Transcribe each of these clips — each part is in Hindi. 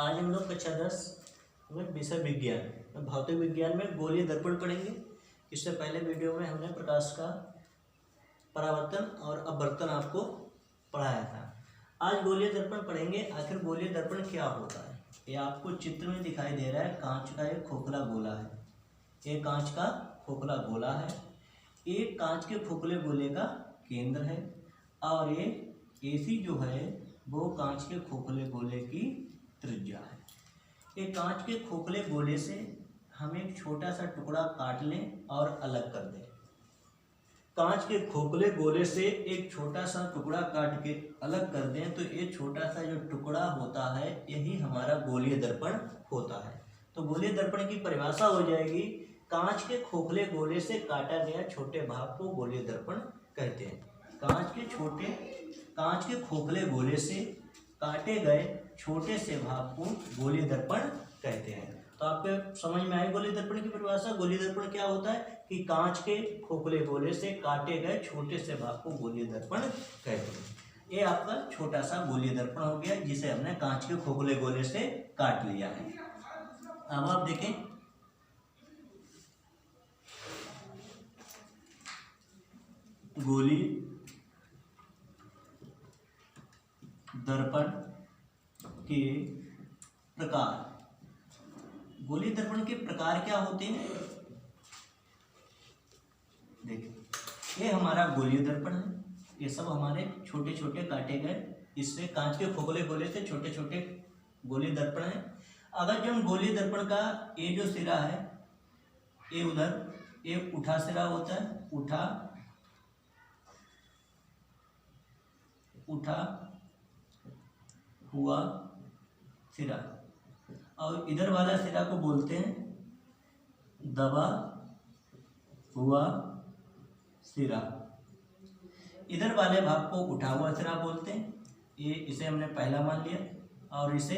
आज हम लोग कक्षा 10 में विषय विज्ञान भौतिक विज्ञान में गोलीय दर्पण पढ़ेंगे। इससे पहले वीडियो में हमने प्रकाश का परावर्तन और अपवर्तन आपको पढ़ाया था। आज गोलीय दर्पण पढ़ेंगे। आखिर गोलीय दर्पण क्या होता है? ये आपको चित्र में दिखाई दे रहा है। कांच का एक खोखला गोला है। ये कांच का खोखला गोला है। ये कांच के खोखले गोले का केंद्र है और ये AC जो है वो कांच के खोखले गोले की त्रिज्या है। ये कांच के खोखले गोले से हम एक छोटा सा टुकड़ा काट लें और अलग कर दें। कांच के खोखले गोले से एक छोटा सा टुकड़ा काट के अलग कर दें तो ये छोटा सा जो टुकड़ा होता है यही हमारा गोलीय दर्पण होता है। तो गोलीय दर्पण की परिभाषा हो जाएगी, कांच के खोखले गोले से काटा गया छोटे भाग को गोलीय दर्पण कहते हैं। कांच के खोखले गोले से काटे गए छोटे से भाग को गोलीय दर्पण कहते हैं। तो आपके समझ में आई गोलीय दर्पण की परिभाषा। गोलीय दर्पण क्या होता है कि कांच के खोखले गोले से काटे गए छोटे से भाग को गोलीय दर्पण कहते हैं। ये आपका छोटा सा गोलीय दर्पण हो गया जिसे हमने कांच के खोखले गोले से काट लिया है। अब आप देखें, गोलीय दर्पण के प्रकार। गोलीय दर्पण के प्रकार क्या होते हैं? देखिए, ये हमारा गोलीय दर्पण है। ये सब हमारे छोटे छोटे काटे गए, इससे कांच के खोखले गोले से छोटे छोटे गोलीय दर्पण है। अगर जो हम गोलीय दर्पण का ये जो सिरा है, ये उधर ये उठा सिरा होता है, उठा हुआ सिरा, और इधर वाला सिरा को बोलते हैं दबा हुआ सिरा। इधर वाले भाग को उठा हुआ सिरा बोलते हैं। ये इसे हमने पहला मान लिया और इसे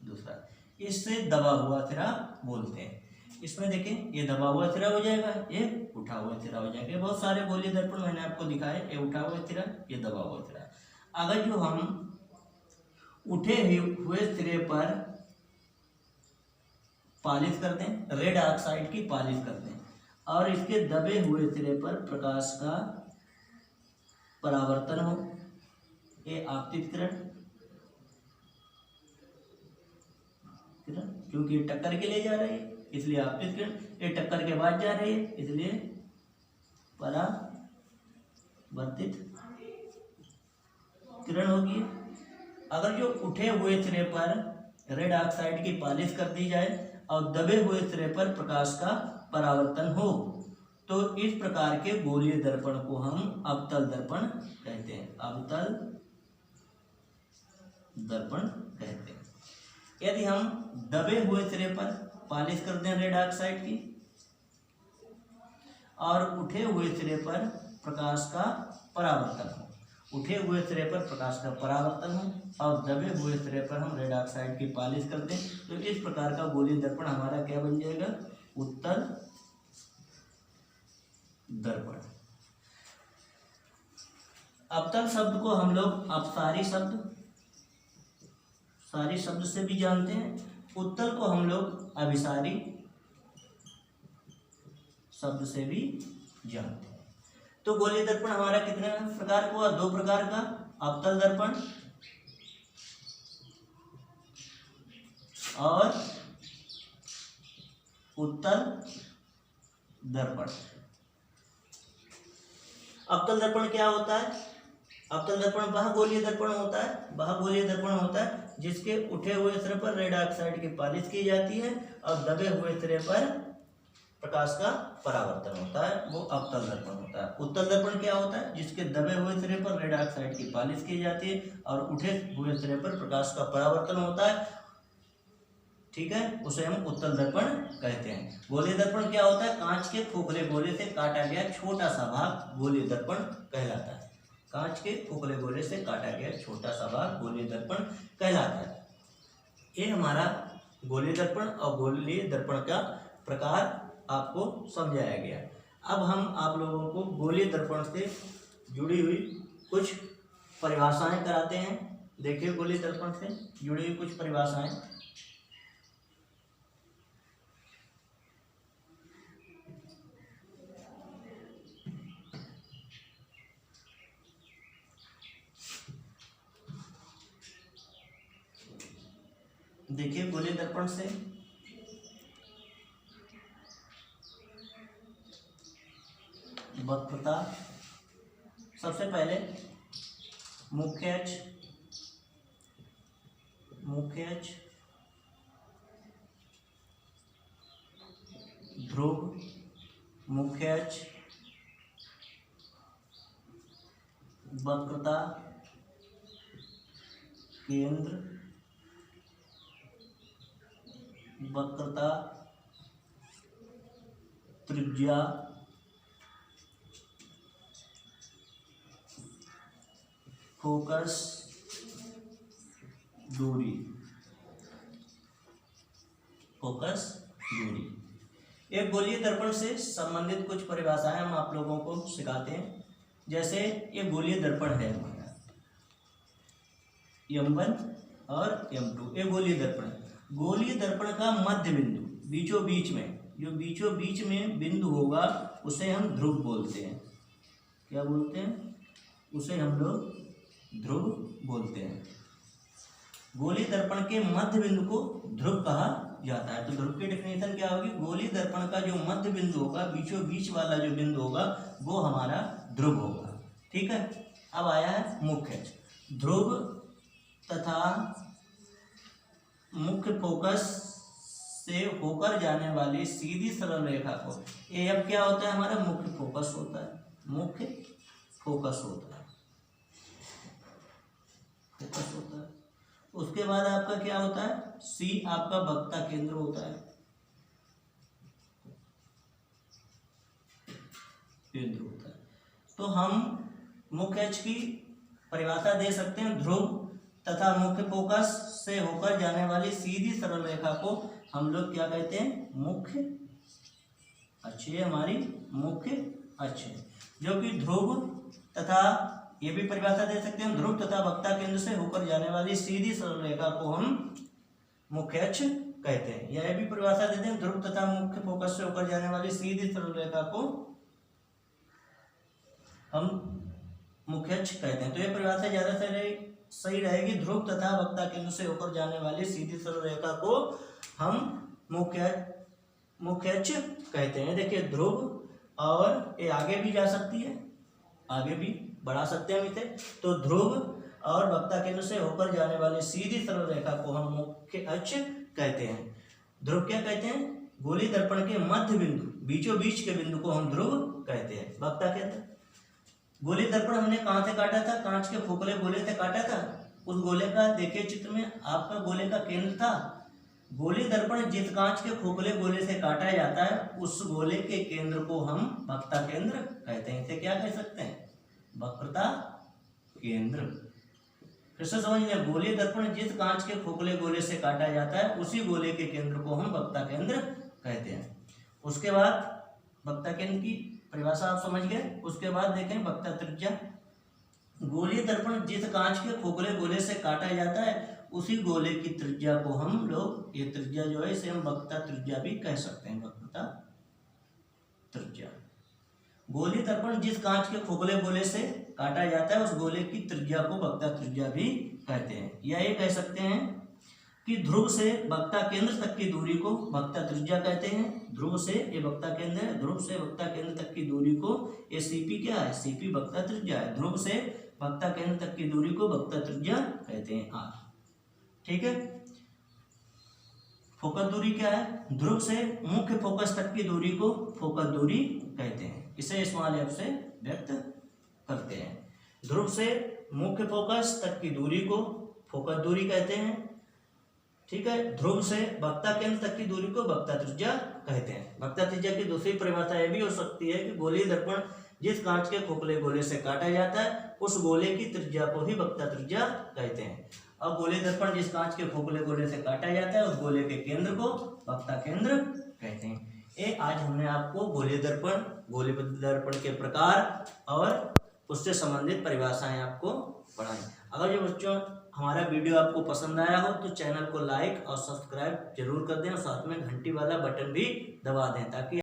दूसरा, इससे दबा हुआ सिरा बोलते हैं। इसमें देखें, ये दबा हुआ सिरा हो जाएगा, ये उठा हुआ सिरा हो जाएगा। बहुत सारे गोलीय दर्पण मैंने आपको दिखाए, ये उठा हुआ सिरा, ये दबा हुआ सिरा। अगर जो हम उठे हुए सिरे पर पॉलिश कर दें, रेड ऑक्साइड की पॉलिश कर दें, और इसके दबे हुए सिरे पर प्रकाश का परावर्तन हो, ये आपतित किरण, क्योंकि ये टक्कर के लिए जा रही है इसलिए आपतित किरण, ये टक्कर के बाद जा रही है इसलिए परावर्तित किरण होगी। अगर जो उठे हुए सिरे पर रेड ऑक्साइड की पॉलिश कर दी जाए और दबे हुए सिरे पर प्रकाश का परावर्तन हो तो इस प्रकार के गोलीय दर्पण को हम अवतल दर्पण कहते हैं। अवतल दर्पण कहते हैं। यदि हम दबे हुए सिरे पर पॉलिश कर दें रेड ऑक्साइड की और उठे हुए सिरे पर प्रकाश का परावर्तन हो, उठे हुए सिरे पर प्रकाश का परावर्तन हो और दबे हुए सिरे पर हम रेड ऑक्साइड की पॉलिश कर दें तो इस प्रकार का गोलीय दर्पण हमारा क्या बन जाएगा? उत्तल दर्पण। अवतल शब्द को हम लोग अपसारी शब्द से भी जानते हैं। उत्तल को हम लोग अभिसारी शब्द से भी जानते हैं। तो गोलीय दर्पण हमारा कितने प्रकार का हुआ? 2 प्रकार का, अवतल दर्पण और उत्तल दर्पण। अवतल दर्पण क्या होता है? अवतल दर्पण वह गोलीय दर्पण होता है जिसके उठे हुए सिरे पर रेड ऑक्साइड की पॉलिश की जाती है और दबे हुए सिरे पर प्रकाश का परावर्तन होता है, वो अवतल दर्पण होता है। उत्तल दर्पण क्या होता है? जिसके दबे हुए सिरे पर रेड ऑक्साइड की पॉलिश की जाती है और उठे हुए सिरे पर प्रकाश का परावर्तन होता है, ठीक है, उसे हम उत्तल दर्पण कहते हैं। गोलीय दर्पण क्या होता है? कांच के खोखले गोले से काटा गया छोटा सा भाग गोलीय दर्पण कहलाता है। कांच के खोखले गोले से काटा गया छोटा सा भाग गोलीय दर्पण कहलाता है। ये हमारा गोलीय दर्पण और गोलीय दर्पण का प्रकार आपको समझाया गया। अब हम आप लोगों को गोलीय दर्पण से जुड़ी हुई कुछ परिभाषाएं कराते हैं। देखिए, गोलीय दर्पण से जुड़ी हुई कुछ परिभाषाएं। देखिए गोलीय दर्पण से वक्रता, सबसे पहले मुख्य अक्ष, ध्रुव, मुख्य अक्ष, वक्रता, केंद्र, वक्रता, त्रिज्या, फोकस, दूरी, एक गोलीय दर्पण से संबंधित कुछ परिभाषाएं हम आप लोगों को सिखाते हैं। जैसे ये गोलीय दर्पण है हमारा M1 और M2, ये गोलीय दर्पण है। गोलीय दर्पण का मध्य बिंदु, बीचों बीच में, जो बीचों बीच में बिंदु होगा उसे हम ध्रुव बोलते हैं। क्या बोलते हैं? उसे हम लोग ध्रुव बोलते हैं। गोलीय दर्पण के मध्य बिंदु को ध्रुव कहा जाता है। तो ध्रुव की डेफिनेशन क्या होगी? गोलीय दर्पण का जो मध्य बिंदु होगा, बीचों बीच वाला जो बिंदु होगा, वो हमारा ध्रुव होगा। ठीक है। अब आया है मुख्य। ध्रुव तथा मुख्य फोकस से होकर जाने वाली सीधी सरल रेखा को, ये अब क्या होता है? हमारा मुख्य फोकस होता है। मुख्य फोकस होता है, फोकस होता है। उसके बाद आपका क्या होता है? C आपका वक्ता केंद्र होता है, केंद्र होता है। तो हम मुख्य अक्ष की परिभाषा दे सकते हैं। ध्रुव तथा मुख्य फोकस से होकर जाने वाली सीधी सरल रेखा को हम लोग क्या कहते हैं? मुख्य अक्ष। ये हमारी मुख्य अक्ष है, जो कि ध्रुव तथा, ये भी परिभाषा दे सकते हैं, ध्रुव तथा वक्ता केंद्र से होकर जाने वाली सीधी सरल रेखा को हम मुख्य अक्ष कहते हैं। यह भी परिभाषा देते हैं, ध्रुव तथा मुख्य फोकस से होकर जाने वाली सीधी सरल रेखा को हम मुख्य अक्ष कहते हैं। तो ये परिभाषा ज्यादा सही रहेगी। ध्रुव तथा वक्ता केंद्र से होकर जाने वाली सीधी सरल रेखा को हम मुख्य अक्ष कहते हैं। देखिए ध्रुव, और ये आगे भी जा सकती है, आगे भी बढ़ा सकते हैं हम इसे। तो ध्रुव और वक्ता केंद्र से होकर जाने वाली सीधी सरल रेखा को हम मुख्य अक्ष कहते हैं। ध्रुव क्या कहते हैं? गोलीय दर्पण के मध्य बिंदु, बीचों बीच के बिंदु को हम ध्रुव कहते हैं। वक्ता केंद्र, गोलीय दर्पण हमने कहाँ से काटा था? कांच के खोखले गोले से काटा था। उस गोले का देखिए चित्र में, आपका गोले का केंद्र था। गोलीय दर्पण जिस कांच के खोखले गोले से काटा जाता है, उस गोले के केंद्र को हम वक्ता केंद्र कहते हैं। इसे क्या कह सकते हैं? वक्रता केंद्र। फिर से समझ लें, गोलीय दर्पण जिस कांच के खोखले गोले से काटा जाता है, उसी गोले के केंद्र को हम वक्ता केंद्र कहते हैं। उसके बाद वक्ता केंद्र की परिभाषा आप समझ गए। उसके बाद देखें वक्ता त्रिज्या। गोलीय दर्पण जिस कांच के खोखले गोले से काटा जाता है, उसी गोले की त्रिज्या को हम लोग, ये त्रिज्या जो है इसे हम वक्ता त्रिज्या भी कह सकते हैं। वक्ता त्रिज्या। गोलीय दर्पण जिस कांच के खोखले गोले से काटा जाता है, उस गोले की त्रिज्या को वक्ता त्रिज्या भी कहते हैं। या ये कह सकते हैं कि ध्रुव से वक्ता केंद्र तक की दूरी को वक्ता त्रिज्या कहते हैं। ध्रुव से, ये वक्ता केंद्र है, ध्रुव से वक्ता केंद्र तक की दूरी को, ये CP क्या है? CP वक्ता त्रिज्या है। ध्रुव से वक्ता केंद्र तक की दूरी को वक्ता त्रिज्या कहते हैं, R। ठीक है। फोकस दूरी क्या है? ध्रुव से मुख्य फोकस तक की दूरी को फोकस दूरी कहते हैं। इसे स्मॉल f से व्यक्त करते हैं। ध्रुव से मुख्य फोकस तक की दूरी को फोकस दूरी कहते हैं। ठीक है। ध्रुव से वक्ता केंद्र तक की दूरी को वक्ता त्रिज्या कहते हैं। वक्ता त्रिज्या की दूसरी परिभाषा यह भी हो सकती है कि गोलीय दर्पण जिस कांच के खोखले गोले से काटा जाता है, उस गोले की त्रिज्या को ही वक्ता त्रिज्या कहते हैं। अब गोलीय दर्पण जिस कांच के खोखले गोले से काटा जाता है, उस गोले के केंद्र को वक्ता केंद्र कहते हैं। ये आज हमने आपको गोलीय दर्पण के प्रकार और उससे संबंधित परिभाषाएं आपको पढ़ाई। अगर जो बच्चों हमारा वीडियो आपको पसंद आया हो तो चैनल को लाइक और सब्सक्राइब जरूर कर दें, और साथ में घंटी वाला बटन भी दबा दें, ताकि